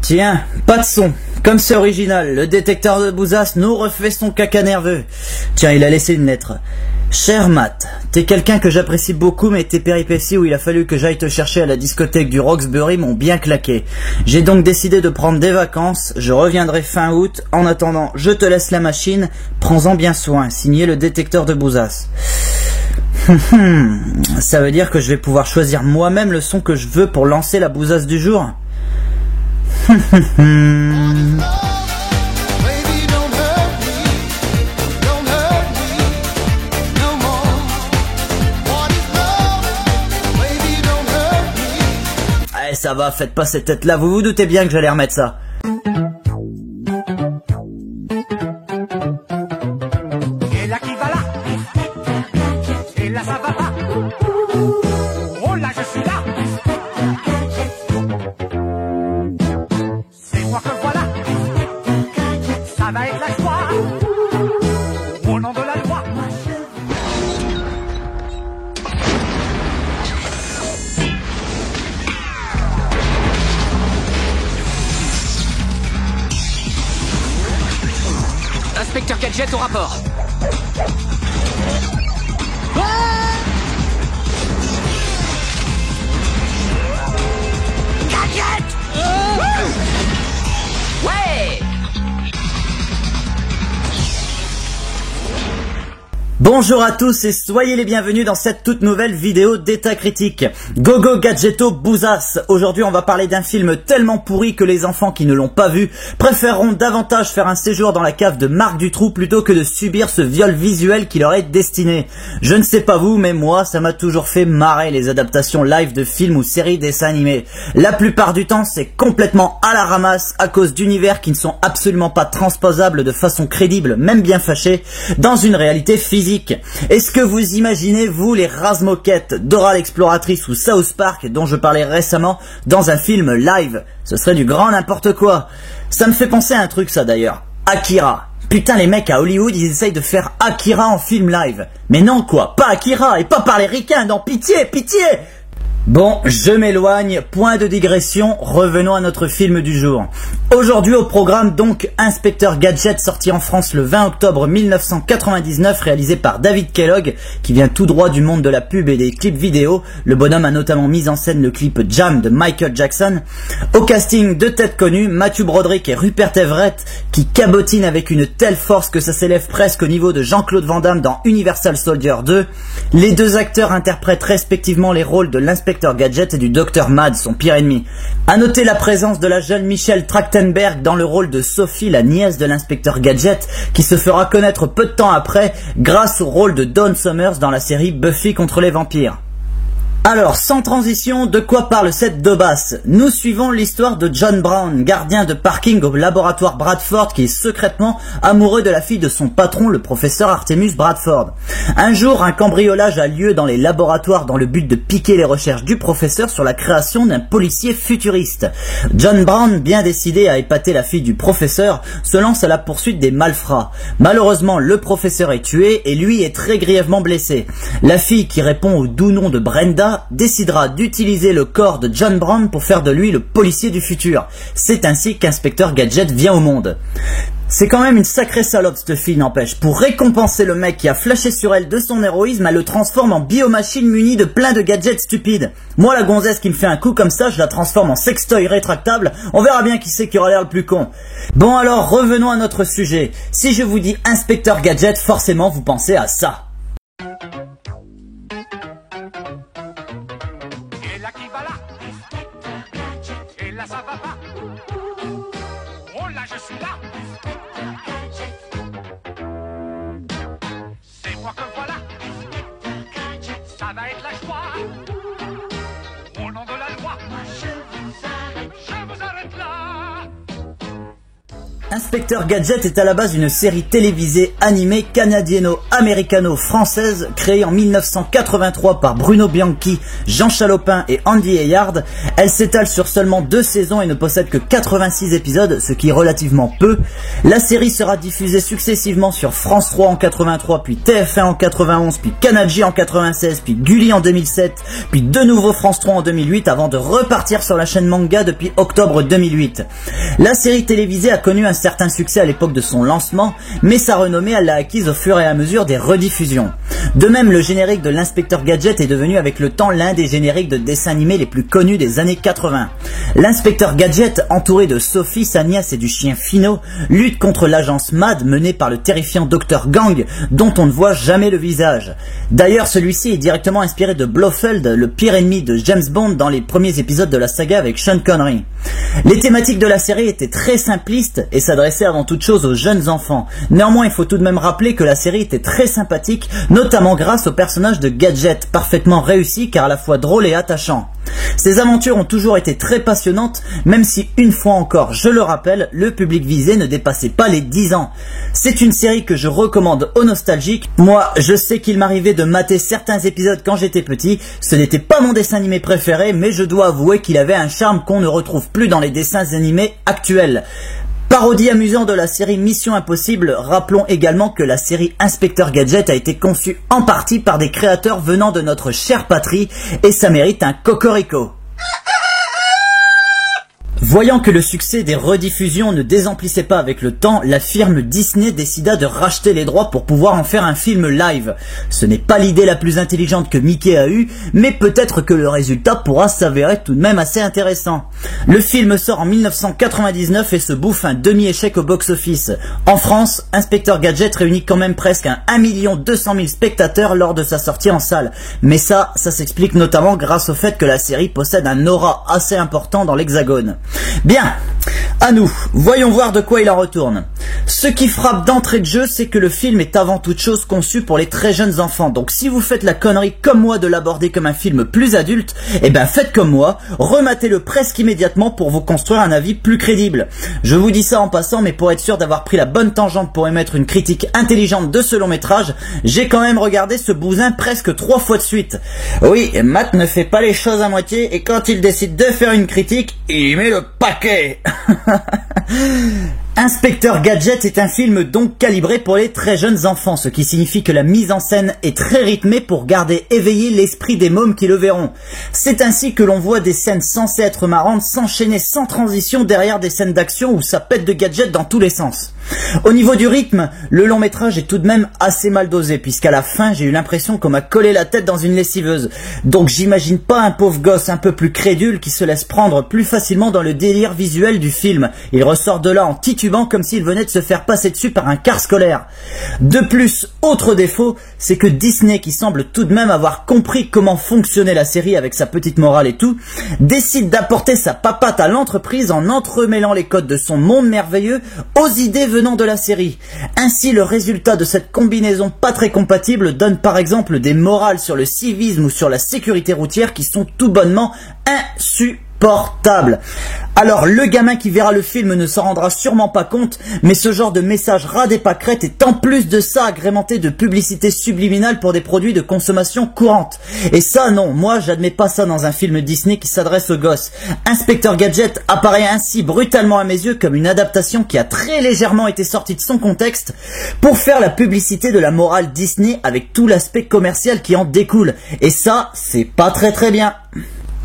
Tiens, pas de son. Comme c'est original, le détecteur de Bouzas nous refait son caca nerveux. Tiens, il a laissé une lettre. Cher Matt, t'es quelqu'un que j'apprécie beaucoup, mais tes péripéties où il a fallu que j'aille te chercher à la discothèque du Roxbury m'ont bien claqué. J'ai donc décidé de prendre des vacances, je reviendrai fin août. En attendant, je te laisse la machine, prends-en bien soin. Signé le détecteur de Bouzas. Ça veut dire que je vais pouvoir choisir moi-même le son que je veux pour lancer la Bouzasse du jour. Allez, ça va, faites pas cette tête-là, vous vous doutez bien que j'allais remettre ça. Et là qui va là, et là ça va pas. Oh là je suis là. C'est moi que voilà. Ça va être la joie. Au nom de la loi. Inspecteur Gadget au rapport. Gadget. Ouais. Bonjour à tous et soyez les bienvenus dans cette toute nouvelle vidéo d'état critique. Gogo Gadgeto Bouzas. Aujourd'hui on va parler d'un film tellement pourri que les enfants qui ne l'ont pas vu préféreront davantage faire un séjour dans la cave de Marc Dutroux plutôt que de subir ce viol visuel qui leur est destiné. Je ne sais pas vous, mais moi ça m'a toujours fait marrer les adaptations live de films ou séries dessins animés. La plupart du temps c'est complètement à la ramasse à cause d'univers qui ne sont absolument pas transposables de façon crédible, même bien fâchée, dans une réalité physique. Est-ce que vous imaginez, vous, les Razmoquettes, Dora l'exploratrice ou South Park, dont je parlais récemment, dans un film live? Ce serait du grand n'importe quoi. Ça me fait penser à un truc, ça d'ailleurs. Akira. Putain, les mecs à Hollywood, ils essayent de faire Akira en film live. Mais non quoi, pas Akira, et pas par les ricains, non, pitié, pitié! Bon, je m'éloigne, point de digression, revenons à notre film du jour. Aujourd'hui au programme donc Inspecteur Gadget, sorti en France le 20 octobre 1999, réalisé par David Kellogg, qui vient tout droit du monde de la pub et des clips vidéo. Le bonhomme a notamment mis en scène le clip Jam de Michael Jackson. Au casting, deux têtes connues, Matthew Broderick et Rupert Everett, qui cabotinent avec une telle force que ça s'élève presque au niveau de Jean-Claude Van Damme dans Universal Soldier 2. Les deux acteurs interprètent respectivement les rôles de l'inspecteur Gadget et du Dr Mad, son pire ennemi. À noter la présence de la jeune Michelle Trachtenberg dans le rôle de Sophie, la nièce de l'inspecteur Gadget, qui se fera connaître peu de temps après grâce au rôle de Dawn Summers dans la série Buffy contre les vampires. Alors, sans transition, de quoi parle cette daubasse? Nous suivons l'histoire de John Brown, gardien de parking au laboratoire Bradford, qui est secrètement amoureux de la fille de son patron, le professeur Artemus Bradford. Un jour, un cambriolage a lieu dans les laboratoires dans le but de piquer les recherches du professeur sur la création d'un policier futuriste. John Brown, bien décidé à épater la fille du professeur, se lance à la poursuite des malfrats. Malheureusement, le professeur est tué et lui est très grièvement blessé. La fille, qui répond au doux nom de Brenda, décidera d'utiliser le corps de John Brown pour faire de lui le policier du futur. C'est ainsi qu'Inspecteur Gadget vient au monde. C'est quand même une sacrée salope cette fille, n'empêche. Pour récompenser le mec qui a flashé sur elle de son héroïsme, elle le transforme en biomachine munie de plein de gadgets stupides. Moi, la gonzesse qui me fait un coup comme ça, je la transforme en sextoy rétractable. On verra bien qui c'est qui aura l'air le plus con. Bon alors, revenons à notre sujet. Si je vous dis Inspecteur Gadget, forcément vous pensez à ça. Et là qui va là. Et là ça va pas. Oh là je suis là. C'est moi que voilà. Ça va être la joie. Au nom de la loi. Je vous arrête là. Inspecteur Gadget est à la base une série télévisée animée canadieno-américano-française créée en 1983 par Bruno Bianchi, Jean Chalopin et Andy Ayard. Elle s'étale sur seulement 2 saisons et ne possède que 86 épisodes, ce qui est relativement peu. La série sera diffusée successivement sur France 3 en 83, puis TF1 en 91, puis Canal J en 96, puis Gulli en 2007, puis de nouveau France 3 en 2008 avant de repartir sur la chaîne Manga depuis octobre 2008. La série télévisée a connu un certain succès à l'époque de son lancement, mais sa renommée elle l'a acquise au fur et à mesure des rediffusions. De même, le générique de l'Inspecteur Gadget est devenu avec le temps l'un des génériques de dessins animés les plus connus des années 80. L'Inspecteur Gadget, entouré de Sophie, sa nièce et du chien Fino, lutte contre l'agence MAD menée par le terrifiant Dr Gang, dont on ne voit jamais le visage. D'ailleurs, celui-ci est directement inspiré de Blofeld, le pire ennemi de James Bond dans les premiers épisodes de la saga avec Sean Connery. Les thématiques de la série étaient très simplistes et s'adressaient avant toute chose aux jeunes enfants. Néanmoins, il faut tout de même rappeler que la série était très sympathique, notamment grâce au personnage de Gadget, parfaitement réussi car à la fois drôle et attachant. Ces aventures ont toujours été très passionnantes, même si une fois encore, je le rappelle, le public visé ne dépassait pas les 10 ans. C'est une série que je recommande aux nostalgiques. Moi, je sais qu'il m'arrivait de mater certains épisodes quand j'étais petit. Ce n'était pas mon dessin animé préféré, mais je dois avouer qu'il avait un charme qu'on ne retrouve plus dans les dessins animés actuels. Parodie amusante de la série Mission Impossible, rappelons également que la série Inspecteur Gadget a été conçue en partie par des créateurs venant de notre chère patrie et ça mérite un cocorico. Voyant que le succès des rediffusions ne désemplissait pas avec le temps, la firme Disney décida de racheter les droits pour pouvoir en faire un film live. Ce n'est pas l'idée la plus intelligente que Mickey a eue, mais peut-être que le résultat pourra s'avérer tout de même assez intéressant. Le film sort en 1999 et se bouffe un demi-échec au box-office. En France, Inspecteur Gadget réunit quand même presque un 1 200 000 spectateurs lors de sa sortie en salle. Mais ça s'explique notamment grâce au fait que la série possède un aura assez important dans l'Hexagone. Bien, à nous, voyons voir de quoi il en retourne. Ce qui frappe d'entrée de jeu, c'est que le film est avant toute chose conçu pour les très jeunes enfants. Donc si vous faites la connerie comme moi de l'aborder comme un film plus adulte, eh ben faites comme moi, rematez-le presque immédiatement pour vous construire un avis plus crédible. Je vous dis ça en passant, mais pour être sûr d'avoir pris la bonne tangente pour émettre une critique intelligente de ce long métrage, j'ai quand même regardé ce bousin presque 3 fois de suite. Oui, Matt ne fait pas les choses à moitié et quand il décide de faire une critique, il met le paquet. Inspecteur Gadget est un film donc calibré pour les très jeunes enfants, ce qui signifie que la mise en scène est très rythmée pour garder éveillé l'esprit des mômes qui le verront. C'est ainsi que l'on voit des scènes censées être marrantes s'enchaîner sans transition derrière des scènes d'action où ça pète de gadgets dans tous les sens. Au niveau du rythme, le long métrage est tout de même assez mal dosé, puisqu'à la fin j'ai eu l'impression qu'on m'a collé la tête dans une lessiveuse. Donc j'imagine pas un pauvre gosse un peu plus crédule qui se laisse prendre plus facilement dans le délire visuel du film. Il ressort de là en titubant comme s'il venait de se faire passer dessus par un car scolaire. De plus, autre défaut, c'est que Disney, qui semble tout de même avoir compris comment fonctionnait la série avec sa petite morale et tout, décide d'apporter sa papate à l'entreprise en entremêlant les codes de son monde merveilleux aux idées venant de la série. Ainsi, le résultat de cette combinaison pas très compatible donne par exemple des morales sur le civisme ou sur la sécurité routière qui sont tout bonnement insupportables. Alors le gamin qui verra le film ne s'en rendra sûrement pas compte, mais ce genre de message ras des pâquerettes est en plus de ça agrémenté de publicité subliminale pour des produits de consommation courante. Et ça non, moi j'admets pas ça dans un film Disney qui s'adresse aux gosses. Inspecteur Gadget apparaît ainsi brutalement à mes yeux comme une adaptation qui a très légèrement été sortie de son contexte pour faire la publicité de la morale Disney avec tout l'aspect commercial qui en découle. Et ça, c'est pas très bien.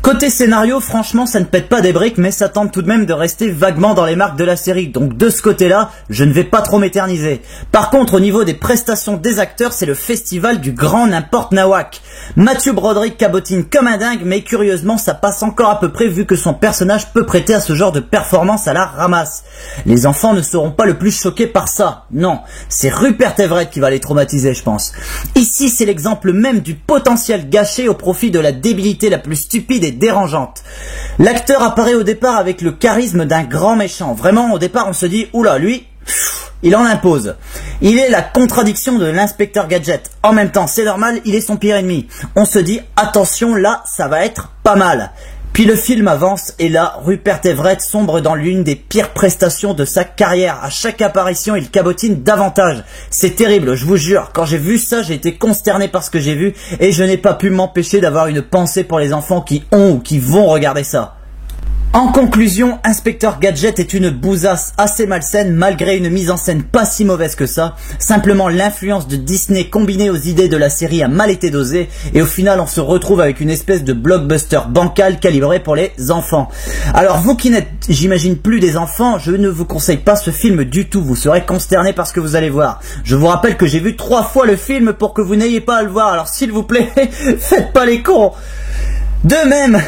Côté scénario, franchement, ça ne pète pas des briques, mais ça tente tout de même de rester vaguement dans les marques de la série. Donc de ce côté-là, je ne vais pas trop m'éterniser. Par contre, au niveau des prestations des acteurs, c'est le festival du grand n'importe nawak. Matthew Broderick cabotine comme un dingue, mais curieusement, ça passe encore à peu près vu que son personnage peut prêter à ce genre de performance à la ramasse. Les enfants ne seront pas le plus choqués par ça. Non, c'est Rupert Everett qui va les traumatiser, je pense. Ici, c'est l'exemple même du potentiel gâché au profit de la débilité la plus stupide et dérangeante. L'acteur apparaît au départ avec le charisme d'un grand méchant. Vraiment, au départ, on se dit, oula, lui, il en impose. Il est la contradiction de l'inspecteur Gadget. En même temps, c'est normal, il est son pire ennemi. On se dit, attention, là, ça va être pas mal. Puis le film avance et là, Rupert Everett sombre dans l'une des pires prestations de sa carrière. À chaque apparition, il cabotine davantage. C'est terrible, je vous jure. Quand j'ai vu ça, j'ai été consterné par ce que j'ai vu et je n'ai pas pu m'empêcher d'avoir une pensée pour les enfants qui ont ou qui vont regarder ça. En conclusion, Inspecteur Gadget est une bousasse assez malsaine malgré une mise en scène pas si mauvaise que ça. Simplement l'influence de Disney combinée aux idées de la série a mal été dosée et au final on se retrouve avec une espèce de blockbuster bancal calibré pour les enfants. Alors vous qui n'êtes, j'imagine, plus des enfants, je ne vous conseille pas ce film du tout, vous serez consternés par ce que vous allez voir. Je vous rappelle que j'ai vu 3 fois le film pour que vous n'ayez pas à le voir, alors s'il vous plaît, faites pas les cons. De même,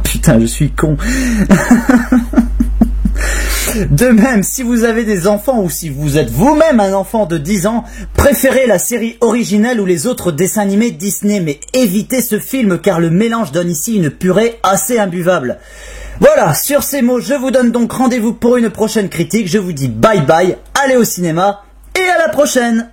putain, je suis con. De même, si vous avez des enfants ou si vous êtes vous-même un enfant de 10 ans, préférez la série originale ou les autres dessins animés Disney, mais évitez ce film car le mélange donne ici une purée assez imbuvable. Voilà, sur ces mots, je vous donne donc rendez-vous pour une prochaine critique. Je vous dis bye bye, allez au cinéma et à la prochaine.